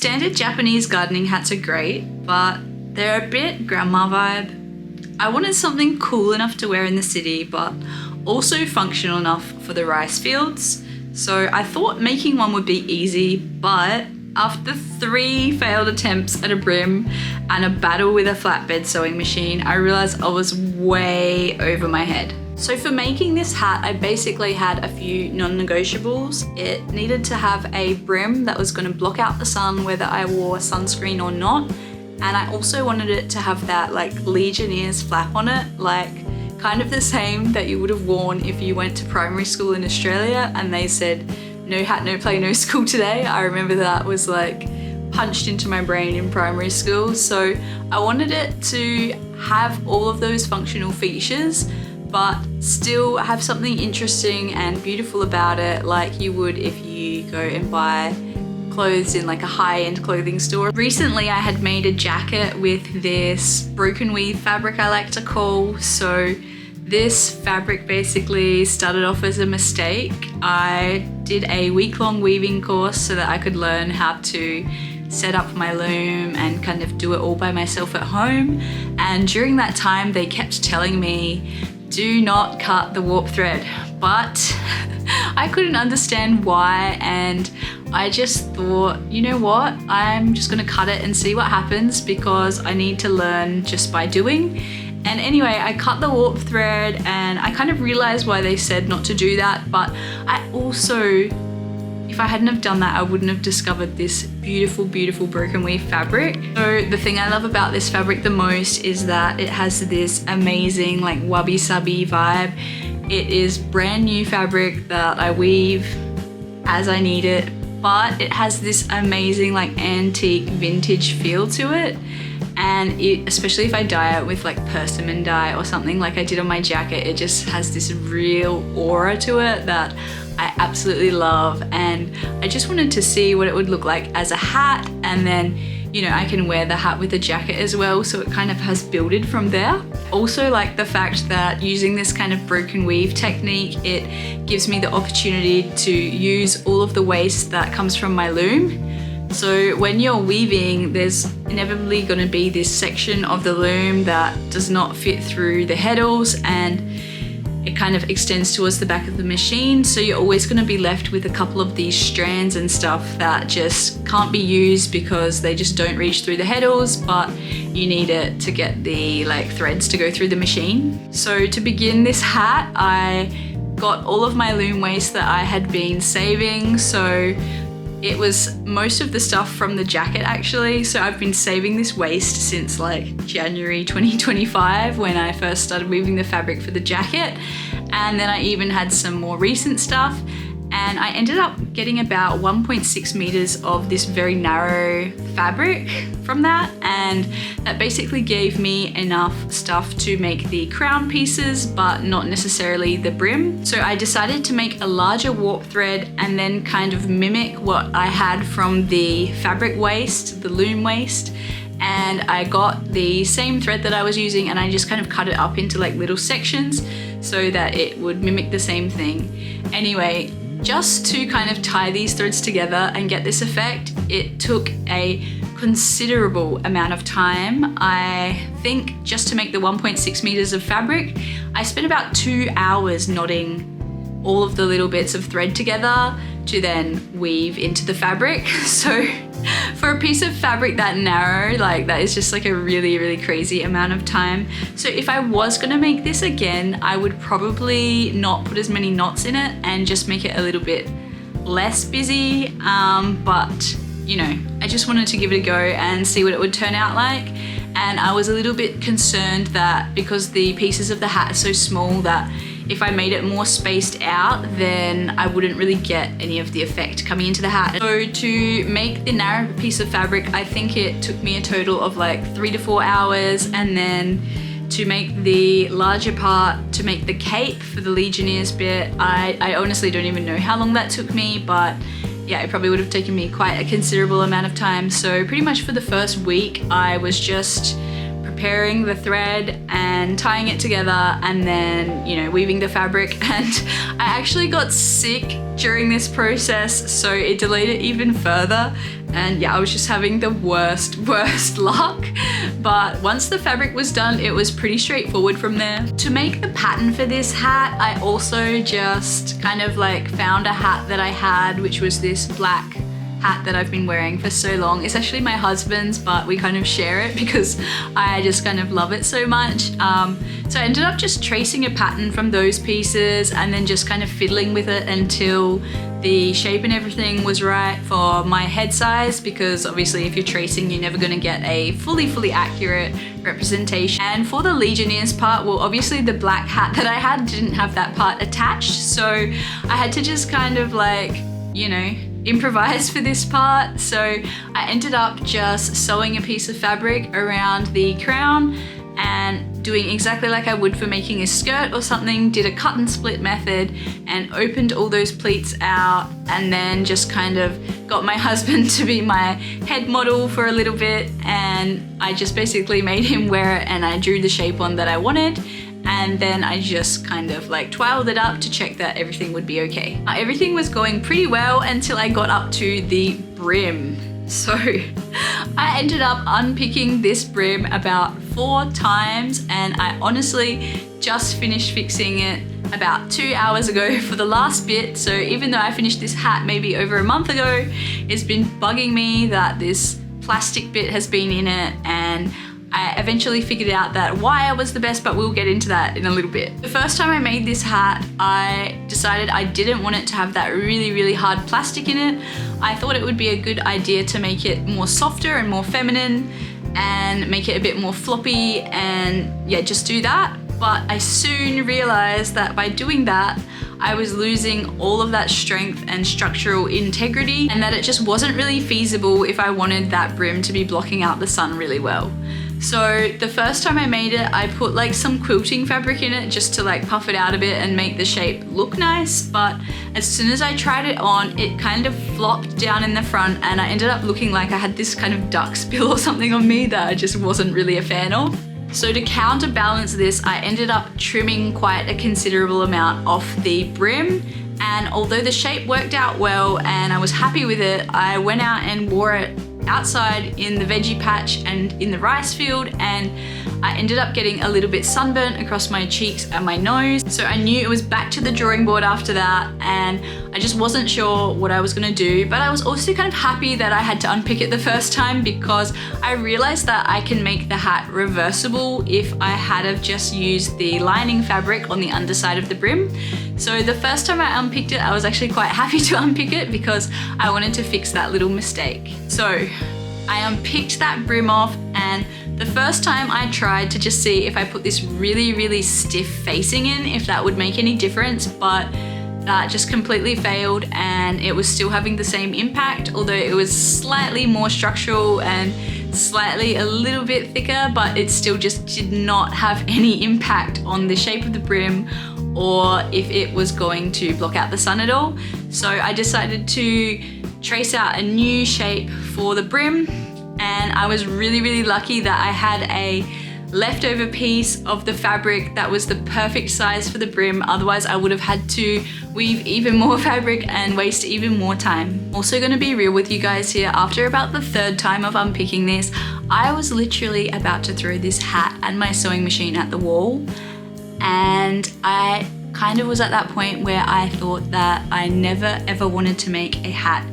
standard Japanese gardening hats are great, but they're a bit grandma vibe. I wanted something cool enough to wear in the city, but also functional enough for the rice fields. So I thought making one would be easy, but after 3 failed attempts at a brim and a battle with a flatbed sewing machine, I realized I was way over my head. So for making this hat, I basically had a few non-negotiables. It needed to have a brim that was going to block out the sun whether I wore sunscreen or not. And I also wanted it to have that like Legionnaires flap on it, like kind of the same that you would have worn if you went to primary school in Australia and they said, no hat, no play, no school today. I remember that was like punched into my brain in primary school. So I wanted it to have all of those functional features, but still have something interesting and beautiful about it, like you would if you go and buy clothes in like a high-end clothing store. Recently I had made a jacket with this broken weave fabric I like to call. So this fabric basically started off as a mistake. I did a week-long weaving course so that I could learn how to set up my loom and kind of do it all by myself at home. And during that time they kept telling me, do not cut the warp thread, but I couldn't understand why, and I just thought, you know what, I'm just gonna cut it and see what happens because I need to learn just by doing. And anyway, I cut the warp thread and I kind of realized why they said not to do that, but I also, if I hadn't have done that, I wouldn't have discovered this beautiful, beautiful broken weave fabric. So the thing I love about this fabric the most is that it has this amazing like wabi-sabi vibe. It is brand new fabric that I weave as I need it, but it has this amazing like antique vintage feel to it. And it, especially if I dye it with like persimmon dye or something like I did on my jacket, it just has this real aura to it that I absolutely love. And I just wanted to see what it would look like as a hat, and then, you know, I can wear the hat with the jacket as well, so it kind of has builded from there. Also like the fact that using this kind of broken weave technique, it gives me the opportunity to use all of the waste that comes from my loom. So when you're weaving, there's inevitably going to be this section of the loom that does not fit through the heddles, and it kind of extends towards the back of the machine. So you're always going to be left with a couple of these strands and stuff that just can't be used because they just don't reach through the heddles, but you need it to get the like threads to go through the machine. So to begin this hat, I got all of my loom waste that I had been saving. So it was most of the stuff from the jacket actually. So I've been saving this waste since like January 2025 when I first started weaving the fabric for the jacket. And then I even had some more recent stuff. And I ended up getting about 1.6 meters of this very narrow fabric from that. And that basically gave me enough stuff to make the crown pieces, but not necessarily the brim. So I decided to make a larger warp thread and then kind of mimic what I had from the fabric waste, the loom waste. And I got the same thread that I was using and I just kind of cut it up into like little sections so that it would mimic the same thing. Anyway, just to kind of tie these threads together and get this effect, it took a considerable amount of time. I think just to make the 1.6 meters of fabric, I spent about 2 hours knotting all of the little bits of thread together to then weave into the fabric. So for a piece of fabric that narrow, like that is just like a really, really crazy amount of time. So if I was gonna make this again, I would probably not put as many knots in it and just make it a little bit less busy. But you know, I just wanted to give it a go and see what it would turn out like. And I was a little bit concerned that because the pieces of the hat are so small that if I made it more spaced out, then I wouldn't really get any of the effect coming into the hat. So to make the narrow piece of fabric, I think it took me a total of like 3 to 4 hours. And then to make the larger part, to make the cape for the Legionnaires bit, I honestly don't even know how long that took me, but yeah, it probably would have taken me quite a considerable amount of time. So pretty much for the first week, I was just preparing the thread and tying it together and then, you know, weaving the fabric. And I actually got sick during this process, so it delayed it even further. And yeah, I was just having the worst luck. But once the fabric was done, it was pretty straightforward from there. To make the pattern for this hat, I also just kind of like found a hat that I had, which was this black hat that I've been wearing for so long. It's actually my husband's, but we kind of share it because I just kind of love it so much. So I ended up just tracing a pattern from those pieces and then just kind of fiddling with it until the shape and everything was right for my head size, because obviously if you're tracing, you're never going to get a fully accurate representation. And for the Legionnaires part, well, obviously the black hat that I had didn't have that part attached, so I had to just kind of like, you know, improvise for this part. So I ended up just sewing a piece of fabric around the crown and doing exactly like I would for making a skirt or something, did a cut and split method and opened all those pleats out, and then just kind of got my husband to be my head model for a little bit, and I just basically made him wear it and I drew the shape on that I wanted. And then I just kind of like twirled it up to check that everything would be okay. Everything was going pretty well until I got up to the brim. So I ended up unpicking this brim about 4 times, and I honestly just finished fixing it about 2 hours ago for the last bit. So even though I finished this hat maybe over a month ago, it's been bugging me that this plastic bit has been in it, and I eventually figured out that wire was the best, but we'll get into that in a little bit. The first time I made this hat, I decided I didn't want it to have that really hard plastic in it. I thought it would be a good idea to make it more softer and more feminine and make it a bit more floppy, and yeah, just do that. But I soon realized that by doing that, I was losing all of that strength and structural integrity, and that it just wasn't really feasible if I wanted that brim to be blocking out the sun really well. So the first time I made it, I put like some quilting fabric in it just to like puff it out a bit and make the shape look nice. But as soon as I tried it on, it kind of flopped down in the front, and I ended up looking like I had this kind of duck's bill or something on me that I just wasn't really a fan of. So to counterbalance this, I ended up trimming quite a considerable amount off the brim. And although the shape worked out well and I was happy with it, I went out and wore it outside in the veggie patch and in the rice field, and I ended up getting a little bit sunburnt across my cheeks and my nose. So I knew it was back to the drawing board after that, and I just wasn't sure what I was gonna do. But I was also kind of happy that I had to unpick it the first time, because I realized that I can make the hat reversible if I had have just used the lining fabric on the underside of the brim. So the first time I unpicked it, I was actually quite happy to unpick it because I wanted to fix that little mistake. So I unpicked that brim off, and the first time I tried to just see if I put this really stiff facing in, if that would make any difference, but that just completely failed, and it was still having the same impact, although it was slightly more structural and slightly a little bit thicker, but it still just did not have any impact on the shape of the brim or if it was going to block out the sun at all. So I decided to trace out a new shape for the brim, and I was really lucky that I had a leftover piece of the fabric that was the perfect size for the brim. Otherwise I would have had to weave even more fabric and waste even more time. Also going to be real with you guys here, after about the 3rd time of unpicking this, I was literally about to throw this hat and my sewing machine at the wall, and I kind of was at that point where I thought that I never ever wanted to make a hat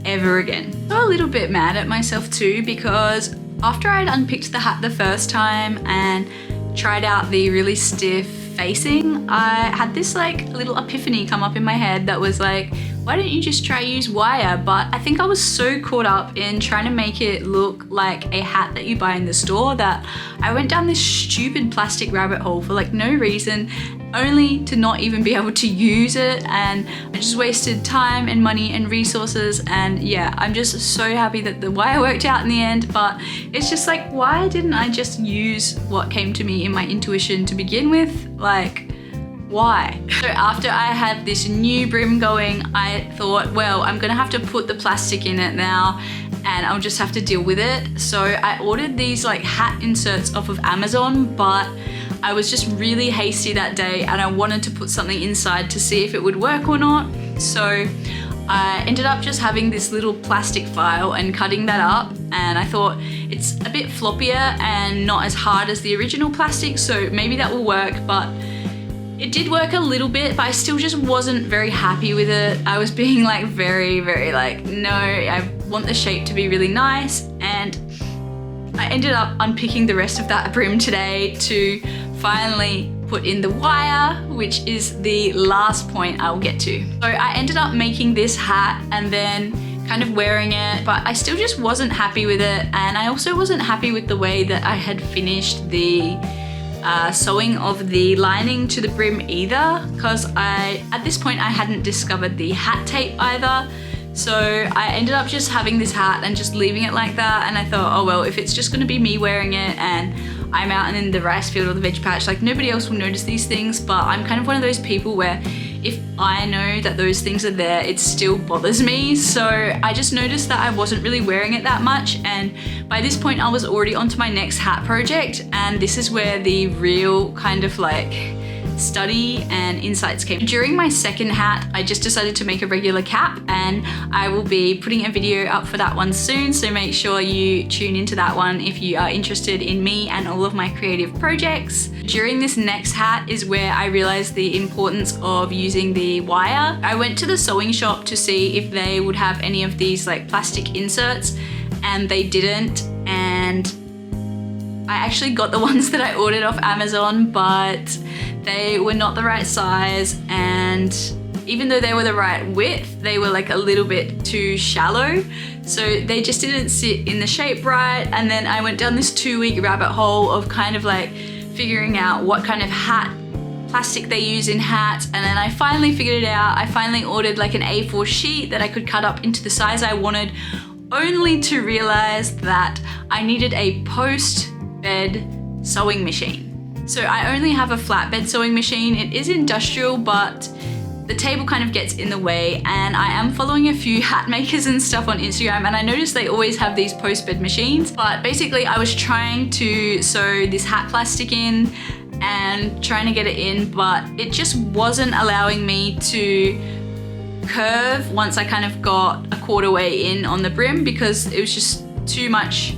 ever again. So a little bit mad at myself too, because after I'd unpicked the hat the first time and tried out the really stiff facing, I had this like little epiphany come up in my head that was like, why don't you just try use wire? But I think I was so caught up in trying to make it look like a hat that you buy in the store that I went down this stupid plastic rabbit hole for like no reason, only to not even be able to use it, and I just wasted time and money and resources. And yeah, I'm just so happy that the wire worked out in the end, but it's just like, why didn't I just use what came to me in my intuition to begin with? Like, Why? So after I had this new brim going, I thought, well, I'm gonna have to put the plastic in it now and I'll just have to deal with it. So I ordered these like hat inserts off of Amazon, but I was just really hasty that day and I wanted to put something inside to see if it would work or not. So I ended up just having this little plastic file and cutting that up, and I thought it's a bit floppier and not as hard as the original plastic, so maybe that will work. But it did work a little bit, but I still just wasn't very happy with it. I was being like very like, no, I want the shape to be really nice. And I ended up unpicking the rest of that brim today to finally put in the wire, which is the last point I will get to. So I ended up making this hat and then kind of wearing it, but I still just wasn't happy with it. And I also wasn't happy with the way that I had finished the sewing of the lining to the brim either, because at this point I hadn't discovered the hat tape either. So I ended up just having this hat and just leaving it like that, and I thought, oh well, if it's just gonna be me wearing it and I'm out in the rice field or the veg patch, like nobody else will notice these things. But I'm kind of one of those people where if I know that those things are there, it still bothers me. So I just noticed that I wasn't really wearing it that much, and by this point I was already onto my next hat project, and this is where the real kind of like study and insights came. During my second hat, I just decided to make a regular cap, and I will be putting a video up for that one soon, so make sure you tune into that one if you are interested in me and all of my creative projects. During this next hat is where I realized the importance of using the wire. I went to the sewing shop to see if they would have any of these like plastic inserts, and they didn't, and I actually got the ones that I ordered off Amazon, but they were not the right size, and even though they were the right width, they were like a little bit too shallow. So they just didn't sit in the shape right. And then I went down this 2-week rabbit hole of kind of like figuring out what kind of hat plastic they use in hats, and then I finally figured it out. I finally ordered like an A4 sheet that I could cut up into the size I wanted, only to realize that I needed a post-bed sewing machine. So I only have a flatbed sewing machine. It is industrial, but the table kind of gets in the way, and I am following a few hat makers and stuff on Instagram, and I noticed they always have these post-bed machines. But basically I was trying to sew this hat plastic in and trying to get it in, but it just wasn't allowing me to curve once I kind of got a quarter way in on the brim, because it was just too much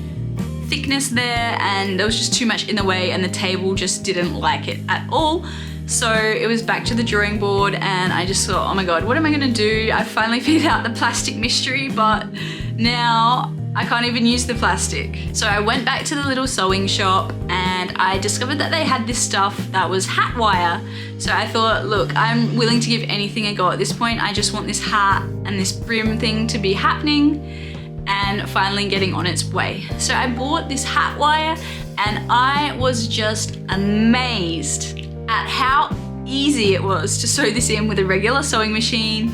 thickness there and there was just too much in the way, and the table just didn't like it at all. So it was back to the drawing board, and I just thought, oh my god, what am I gonna do? I finally figured out the plastic mystery, but now I can't even use the plastic. So I went back to the little sewing shop and I discovered that they had this stuff that was hat wire. So I thought, look, I'm willing to give anything a go at this point. I just want this hat and this brim thing to be happening and finally getting on its way. So I bought this hat wire, and I was just amazed at how easy it was to sew this in with a regular sewing machine,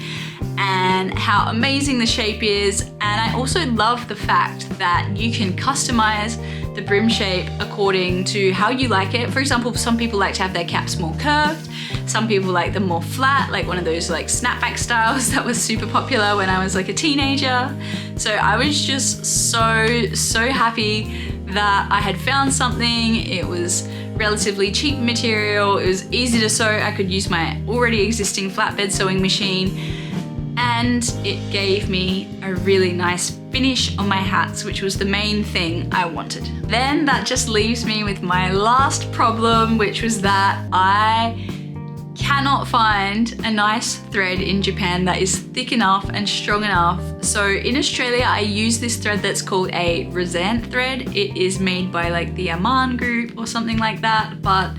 and how amazing the shape is. And I also love the fact that you can customize the brim shape according to how you like it. For example, some people like to have their caps more curved, some people like them more flat, like one of those like snapback styles that was super popular when I was like a teenager. So I was just so happy that I had found something. It was relatively cheap material, it was easy to sew, I could use my already existing flatbed sewing machine, and it gave me a really nice finish on my hats, which was the main thing I wanted. Then that just leaves me with my last problem, which was that I cannot find a nice thread in Japan that is thick enough and strong enough. So in Australia, I use this thread that's called a Resent thread. It is made by like the Aman group or something like that. But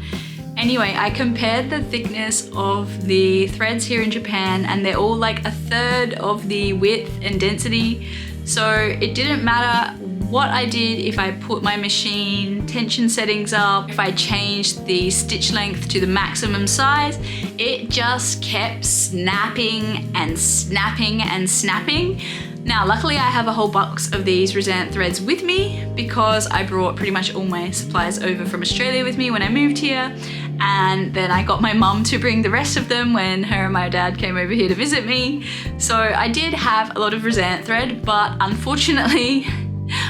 anyway, I compared the thickness of the threads here in Japan, and they're all like a third of the width and density. So it didn't matter what I did, if I put my machine tension settings up, if I changed the stitch length to the maximum size, it just kept snapping and snapping and snapping. Now, luckily I have a whole box of these Resent threads with me, because I brought pretty much all my supplies over from Australia with me when I moved here, And then I got my mum to bring the rest of them when her and my dad came over here to visit me. So I did have a lot of Razant thread, but unfortunately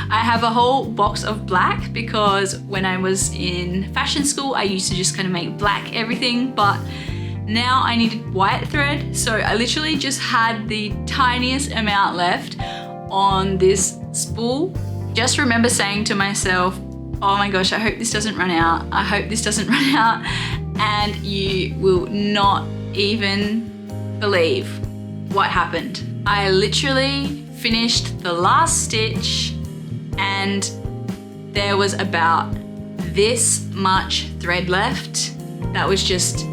I have a whole box of black because when I was in fashion school I used to just kind of make black everything, but now I needed white thread. So I literally just had the tiniest amount left on this spool. Just remember saying to myself, oh my gosh, I hope this doesn't run out. I hope this doesn't run out. And you will not even believe what happened. I literally finished the last stitch and there was about this much thread left that was just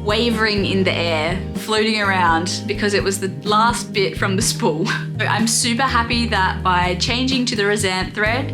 wavering in the air, floating around because it was the last bit from the spool. So I'm super happy that by changing to the Razant thread,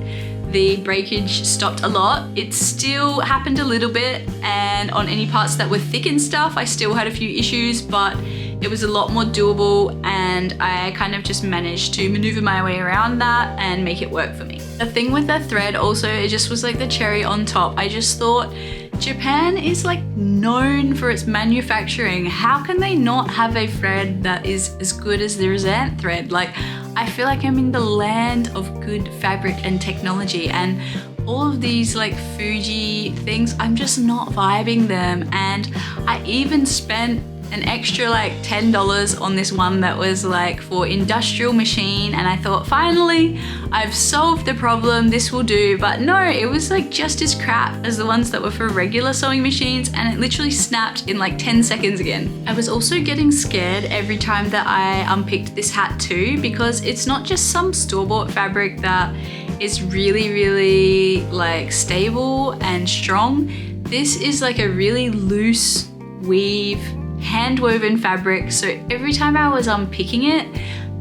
the breakage stopped a lot. It still happened a little bit, and on any parts that were thick and stuff, I still had a few issues, but it was a lot more doable and I kind of just managed to maneuver my way around that and make it work for me. The thing with the thread also, it just was like the cherry on top. I just thought Japan is like known for its manufacturing. How can they not have a thread that is as good as the Razant thread? Like, I feel like I'm in the land of good fabric and technology, and all of these like Fuji things, I'm just not vibing them. And I even spent an extra like $10 on this one that was like for industrial machine, and I thought finally I've solved the problem, this will do. But no, it was like just as crap as the ones that were for regular sewing machines, and it literally snapped in like 10 seconds again. I was also getting scared every time that I unpicked this hat too, because it's not just some store-bought fabric that is really like stable and strong. This is like a really loose weave hand-woven fabric, so every time I was unpicking it,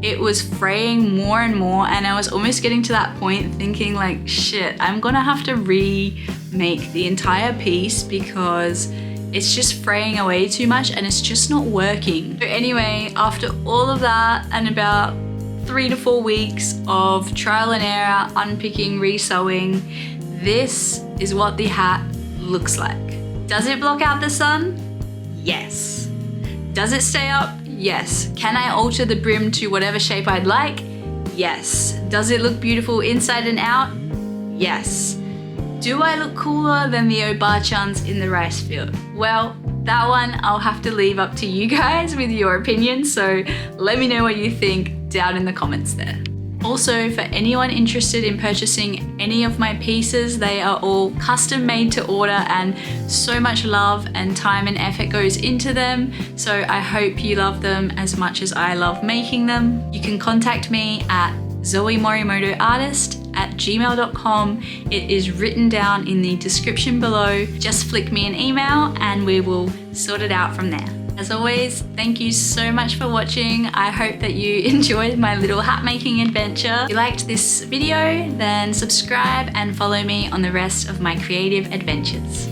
it was fraying more and more, and I was almost getting to that point thinking like, shit, I'm gonna have to remake the entire piece because it's just fraying away too much and it's just not working. So anyway, after all of that and about 3 to 4 weeks of trial and error, unpicking, resewing, this is what the hat looks like. Does it block out the sun? Yes. Does it stay up? Yes. Can I alter the brim to whatever shape I'd like? Yes. Does it look beautiful inside and out? Yes. Do I look cooler than the Obachans in the rice field? Well, that one I'll have to leave up to you guys with your opinion, so let me know what you think down in the comments there. Also, for anyone interested in purchasing any of my pieces, they are all custom made to order, and so much love and time and effort goes into them. So I hope you love them as much as I love making them. You can contact me at zoemorimotoartist@gmail.com. It is written down in the description below. Just flick me an email and we will sort it out from there. As always, thank you so much for watching. I hope that you enjoyed my little hat making adventure. If you liked this video, then subscribe and follow me on the rest of my creative adventures.